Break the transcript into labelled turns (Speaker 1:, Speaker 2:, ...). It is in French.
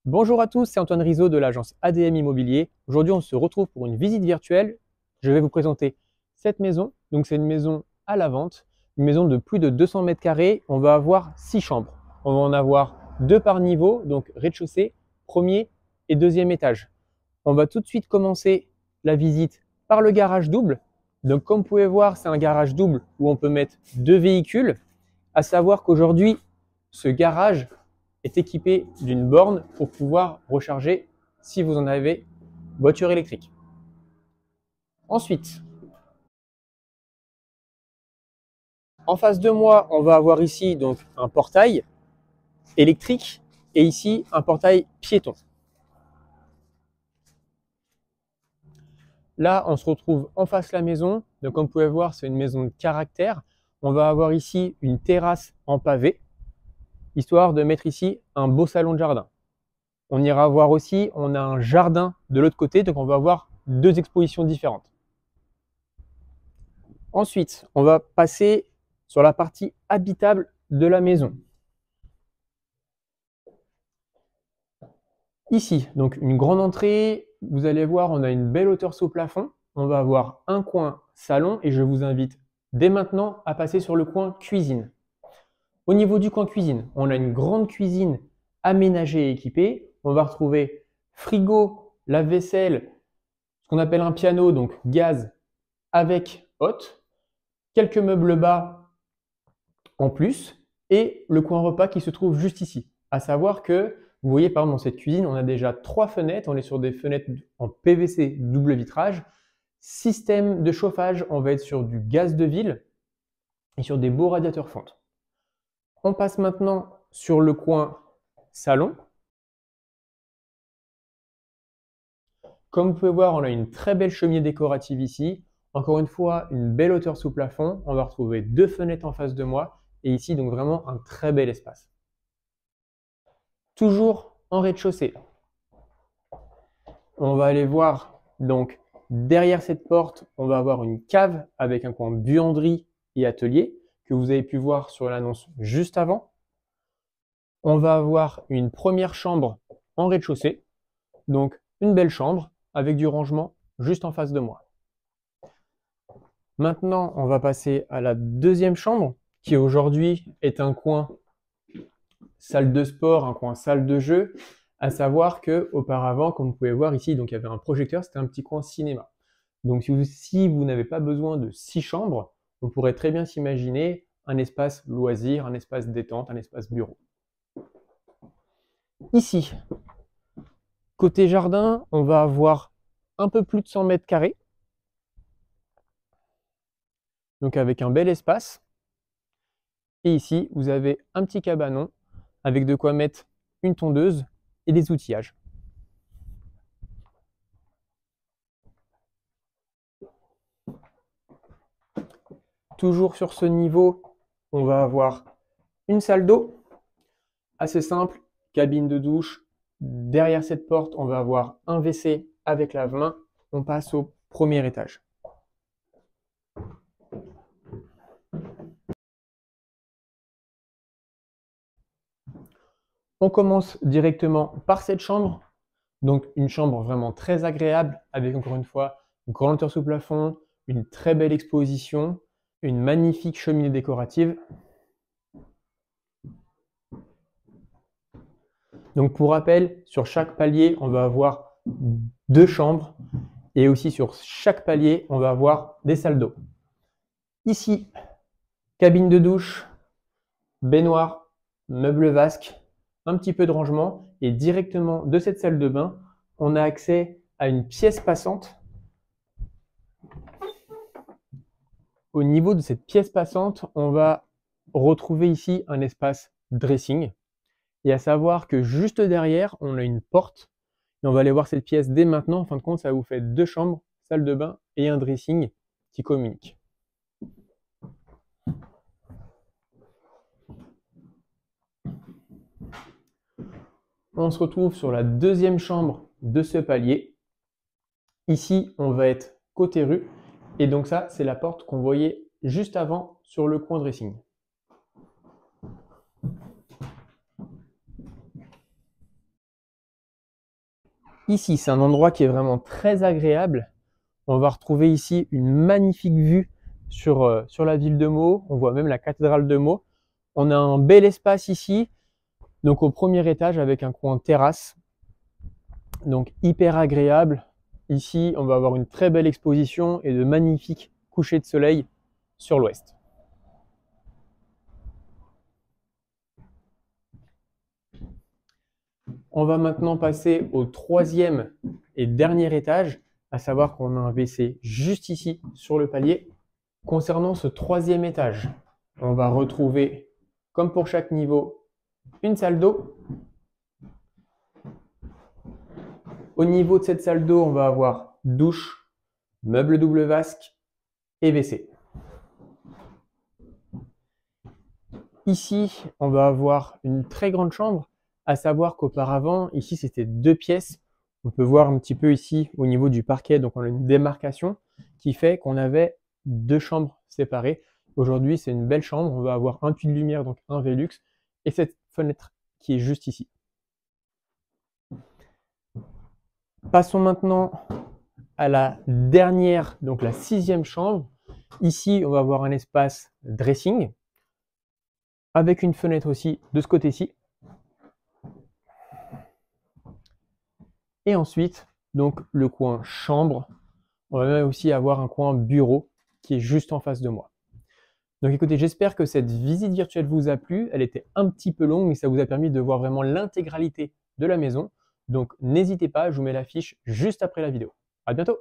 Speaker 1: Bonjour à tous, c'est Antoine Rizzo de l'agence ADM Immobilier. Aujourd'hui, on se retrouve pour une visite virtuelle. Je vais vous présenter cette maison. Donc, c'est une maison à la vente, une maison de plus de 200 mètres carrés. On va avoir 6 chambres. On va en avoir 2 par niveau, donc rez-de-chaussée, premier et deuxième étage. On va tout de suite commencer la visite par le garage double. Donc, comme vous pouvez voir, c'est un garage double où on peut mettre 2 véhicules. À savoir qu'aujourd'hui, ce garage est équipé d'une borne pour pouvoir recharger si vous en avez voiture électrique. Ensuite, en face de moi, on va avoir ici donc un portail électrique et ici un portail piéton. Là, on se retrouve en face de la maison. Donc, comme vous pouvez voir, c'est une maison de caractère. On va avoir ici une terrasse en pavé, histoire de mettre ici un beau salon de jardin. On ira voir aussi, on a un jardin de l'autre côté, donc on va avoir 2 expositions différentes. Ensuite, on va passer sur la partie habitable de la maison. Ici, donc une grande entrée, vous allez voir, on a une belle hauteur sous plafond. On va avoir un coin salon et je vous invite dès maintenant à passer sur le coin cuisine. Au niveau du coin cuisine, on a une grande cuisine aménagée et équipée. On va retrouver frigo, lave-vaisselle, ce qu'on appelle un piano, donc gaz avec hotte, quelques meubles bas en plus et le coin repas qui se trouve juste ici. À savoir que vous voyez par exemple dans cette cuisine, on a déjà 3 fenêtres, on est sur des fenêtres en PVC double vitrage. Système de chauffage, on va être sur du gaz de ville et sur des beaux radiateurs fonte. On passe maintenant sur le coin salon. Comme vous pouvez voir, on a une très belle cheminée décorative ici. Encore une fois, une belle hauteur sous plafond. On va retrouver 2 fenêtres en face de moi et ici donc vraiment un très bel espace. Toujours en rez-de-chaussée. On va aller voir donc derrière cette porte, on va avoir une cave avec un coin buanderie et atelier que vous avez pu voir sur l'annonce juste avant. On va avoir une première chambre en rez-de-chaussée, donc une belle chambre avec du rangement juste en face de moi. Maintenant, on va passer à la deuxième chambre qui aujourd'hui est un coin salle de sport, un coin salle de jeu. À savoir que auparavant, comme vous pouvez voir ici, donc il y avait un projecteur, c'était un petit coin cinéma. Donc si vous n'avez pas besoin de 6 chambres, on pourrait très bien s'imaginer un espace loisir, un espace détente, un espace bureau. Ici, côté jardin, on va avoir un peu plus de 100 mètres carrés. Donc avec un bel espace. Et ici, vous avez un petit cabanon avec de quoi mettre une tondeuse et des outillages. Toujours sur ce niveau, on va avoir une salle d'eau, assez simple, cabine de douche. Derrière cette porte, on va avoir un WC avec lave-main. On passe au premier étage. On commence directement par cette chambre. Donc une chambre vraiment très agréable avec encore une fois une grande hauteur sous plafond, une très belle exposition, une magnifique cheminée décorative. Donc pour rappel, sur chaque palier, on va avoir 2 chambres et aussi sur chaque palier, on va avoir des salles d'eau. Ici, cabine de douche, baignoire, meuble vasque, un petit peu de rangement et directement de cette salle de bain, on a accès à une pièce passante. Au niveau de cette pièce passante, on va retrouver ici un espace dressing. Et à savoir que juste derrière, on a une porte. Et on va aller voir cette pièce dès maintenant. En fin de compte, ça vous fait 2 chambres, salle de bain et un dressing qui communiquent. On se retrouve sur la deuxième chambre de ce palier. Ici, on va être côté rue. Et donc ça, c'est la porte qu'on voyait juste avant sur le coin dressing. Ici, c'est un endroit qui est vraiment très agréable. On va retrouver ici une magnifique vue sur la ville de Meaux. On voit même la cathédrale de Meaux. On a un bel espace ici, donc au premier étage avec un coin terrasse. Donc hyper agréable. Ici, on va avoir une très belle exposition et de magnifiques couchers de soleil sur l'ouest. On va maintenant passer au troisième et dernier étage, à savoir qu'on a un WC juste ici sur le palier. Concernant ce troisième étage, on va retrouver, comme pour chaque niveau, une salle d'eau. Au niveau de cette salle d'eau, on va avoir douche, meuble double vasque et WC. Ici, on va avoir une très grande chambre, à savoir qu'auparavant, ici, c'était 2 pièces. On peut voir un petit peu ici au niveau du parquet, donc on a une démarcation qui fait qu'on avait 2 chambres séparées. Aujourd'hui, c'est une belle chambre. On va avoir un puits de lumière, donc un Velux, et cette fenêtre qui est juste ici. Passons maintenant à la dernière, donc la 6e chambre. Ici, on va avoir un espace dressing, avec une fenêtre aussi de ce côté-ci. Et ensuite, donc le coin chambre. On va même aussi avoir un coin bureau qui est juste en face de moi. Donc écoutez, j'espère que cette visite virtuelle vous a plu. Elle était un petit peu longue, mais ça vous a permis de voir vraiment l'intégralité de la maison. Donc n'hésitez pas, je vous mets la fiche juste après la vidéo. À bientôt!